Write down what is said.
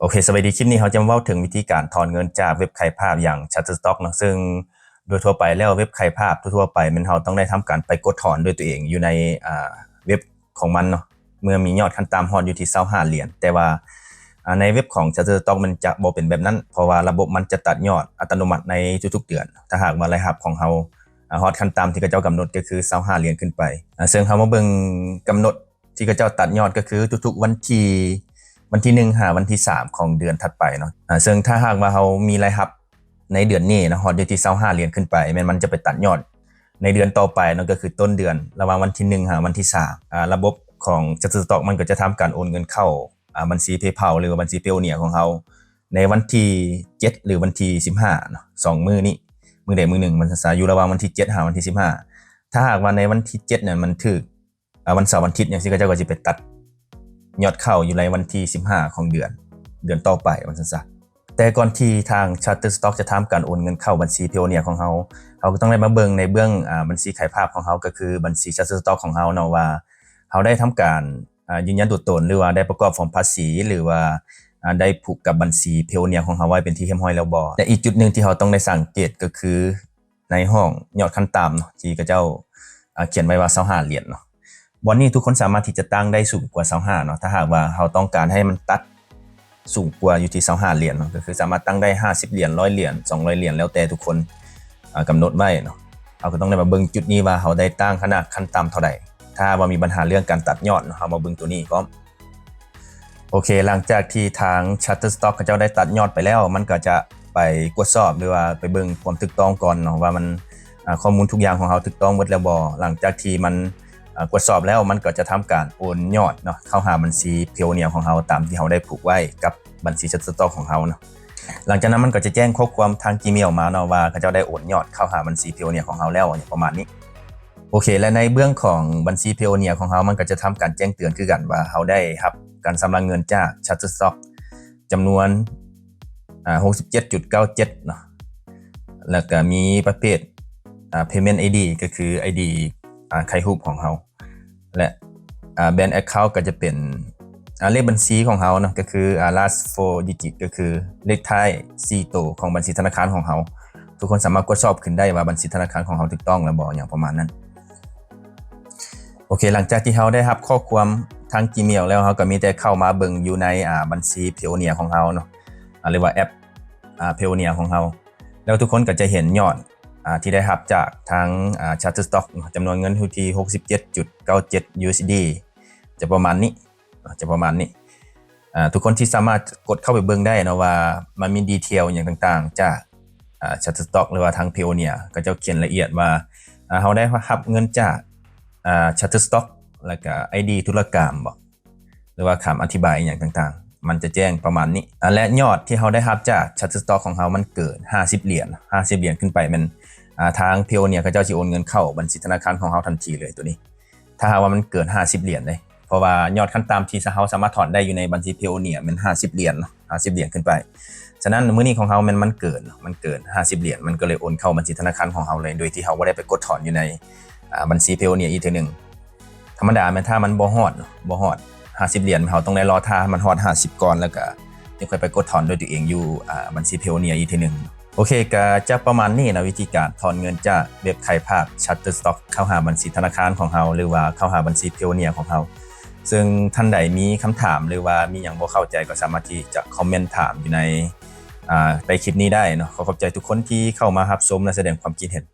โอเคสวัสดีคลิปนี้เขาจะมาเล่าถึงวิธีการถอนเงินจากเว็บขายภาพอย่าง Shutterstock เนาะซึ่งโดยทั่วไปแล้วเว็บขายภาพทั่วไปมันเราต้องได้ทำการไปกดถอนด้วยตัวเองอยู่ในเว็บของมันเนาะเมื่อมียอดขั้นต่ำฮอดอยู่ที่25เหรียญแต่ว่าในเว็บของ Shutterstock มันจะบ่เป็นแบบนั้นเพราะว่าระบบมันจะตัดยอดอัตโนมัติในทุกๆเดือนถ้าหากว่ารายรับของเราฮอดขั้นต่ำที่เขาเจ้ากำหนดก็คือ25เหรียญขึ้นไปซึ่งเขามาเบิ่งกำหนดที่เขาเจ้าตัดยอดก็คือทุกๆวันที่1หาวันที่3ของเดือนถัดไปเนาะซึ่งถ้าหากว่าเรามีรายรับในเดือนนี้นะฮอดอยู่ที่25เหรียญขึ้นไปมันจะไปตัดยอดในเดือนต่อไปเนาะก็คือต้นเดือนระหว่างวันที่1หาวันที่3ระบบของ Shutterstock มันก็จะทำการโอนเงินเข้าบัญชี PayPal หรือว่าบัญชี Payoneer ของเราในวันที่7หรือวันที่15เนาะ2มื้อนี้มื้อใดมื้อหนึ่งมันจะอยู่ระหว่างวันที่7หาวันที่15ถ้าหากว่าในวันที่7เนี่ยมันถึกวันเสาร์วันอาทิตย์อย่างที่เขาเจ้าก็จะไปตัดยอดเข้าอยู่ในวันที่15ของเดือนต่อไปวันสั้นๆแต่ก่อนที่ทาง Shutterstock จะทำการโอนเงินเข้าบัญชี Payoneer ของเราก็ต้องได้มาเบิ่งในเบื้องบัญชีขายภาพของเราก็คือบัญชี Shutterstock ของเราเนาะว่าเราได้ทำการยืนยันตัวตนหรือว่าได้ประกอบฟอร์มภาษีหรือว่าได้ผูกกับบัญชี Payoneer ของเราไว้เป็นที่เรียบร้อยแล้วบ่และอีกจุดนึงที่เราต้องได้สังเกตก็คือในห้องยอดขั้นต่ำเนาะที่เขาเจ้าเขียนไว้ว่า25เหรียญเนาะวันนี้ทุกคนสามารถที่จะตั้งได้สูงกว่า25เนาะถ้าหากว่าเราต้องการให้มันตัดสูงกว่าอยู่ที่25เหรียญเนาะก็คือสามารถตั้งได้50เหรียญ100เหรียญ200เหรียญแล้วแต่ทุกคนกำหนดไว้เนาะเราก็ต้องได้มาเบิ่งจุดนี้ว่าเราได้ตั้งขนาดขั้นต่ำเท่าใดถ้าว่ามีปัญหาเรื่องการตัดยอดเนาะเรามาเบิ่งตัวนี้ก็โอเคหลังจากที่ทาง Shutterstock เขาเจ้าได้ตัดยอดไปแล้วมันก็จะไปตรวจสอบหรือว่าไปเบิ่งความถูกต้องก่อนเนาะว่ามันข้อมูลทุกอย่างของเราถูกต้องหมดแล้วบ่หลังจากที่มันตรวจสอบแล้วมันก็จะทำการโอนยอดเนาะเข้าหาบัญชี Payoneer ของเราตามที่เราได้ผูกไว้กับบัญชี Shutterstock ของเราเนาะหลังจากนั้นมันก็จะแจ้งข้อความทาง Gmail มาเนาะว่าเขาเจ้าได้โอนยอดเข้าหาบัญชี Payoneer ของเราแล้วประมาณนี้โอเคและในเบื้องของบัญชี Payoneer ของเรามันก็จะทำการแจ้งเตือนคือกันว่าเราได้รับการชำระเงินจาก Shutterstock จำนวน67.97 เนาะแล้วก็มีประเภทpayment ID ก็คือ ID ไข่รูปของเราและbank account ก็จะเป็นเลขบัญชีของเราเนาะก็คือ last 4 digit ก็คือเลขท้าย4ตัวของบัญชีธนาคารของเราทุกคนสามารถตรวจสอบขึ้นได้ว่าบัญชีธนาคารของเราถูกต้องแล้วบ่อย่างประมาณนั้นโอเคหลังจากที่เราได้รับข้อความทาง Gmail แล้วเราก็มีแต่เข้ามาเบิ่งอยู่ในบัญชี Payoneer ของเราเนาะหรือว่าแอปPayoneer ของเราแล้วทุกคนก็จะเห็นยอดที่ได้รับจากทางShutterstock จำนวนเงินอยู่ที่ 67.97 USD จะประมาณนี้ทุกคนที่สามารถกดเข้าไปเบิ่งได้นะว่ามันมีดีเทลอย่างต่างๆจากShutterstock หรือว่าทาง Payoneer ก็จะเขียนละเอียดว่าเราได้รับเงินจากShutterstock แล้วก็ ID ธุรกรรมบ่หรือว่าคำอธิบายอย่างต่างๆมันจะแจ้งประมาณนี้และยอดที่เราได้รับจาก Shutterstock ของเรามันเกิน50เหรียญขึ้นไปมันทาง Payoneer เขาเจ้าสิโอนเงินเข้าบัญชีธนาคารของเราทันทีเลยตัวนี้ถ้าหากว่ามันเกิน50เหรียญเลยเพราะว่ายอดขั้นต่ำที่เราสามารถถอนได้อยู่ในบัญชี Payoneer มัน50เหรียญ50เหรียญขึ้นไปฉะนั้นมื้อนี้ของเรามันเกิน50เหรียญมันก็เลยโอนเข้าบัญชีธนาคารของเราเลยโดยที่เราบ่ได้ไปกดถอนอยู่ในบัญชี Payoneer อีกทีนึงธรรมดาแม้ถ้ามันบ่ฮอด50เหรียญเราต้องได้รอท่ามันฮอด50ก่อนแล้วก็จึงค่อยไปกดถอนด้วยตัวเองอยู่บัญชี Payoneer อีกทีนึงโอเคก็จะประมาณนี้นะวิธีการถอนเงินจากเว็บขายภาพ Shutterstock เข้าหาบัญชีธนาคารของเราหรือว่าเข้าหาบัญชี Payoneer ของเราซึ่งท่านใดมีคำถามหรือว่ามีอย่างบ่เข้าใจก็สามารถที่จะคอมเมนต์ถามอยู่ในคลิปนี้ได้เนาะขอบใจทุกคนที่เข้ามารับชมและแสดงความคิดเห็น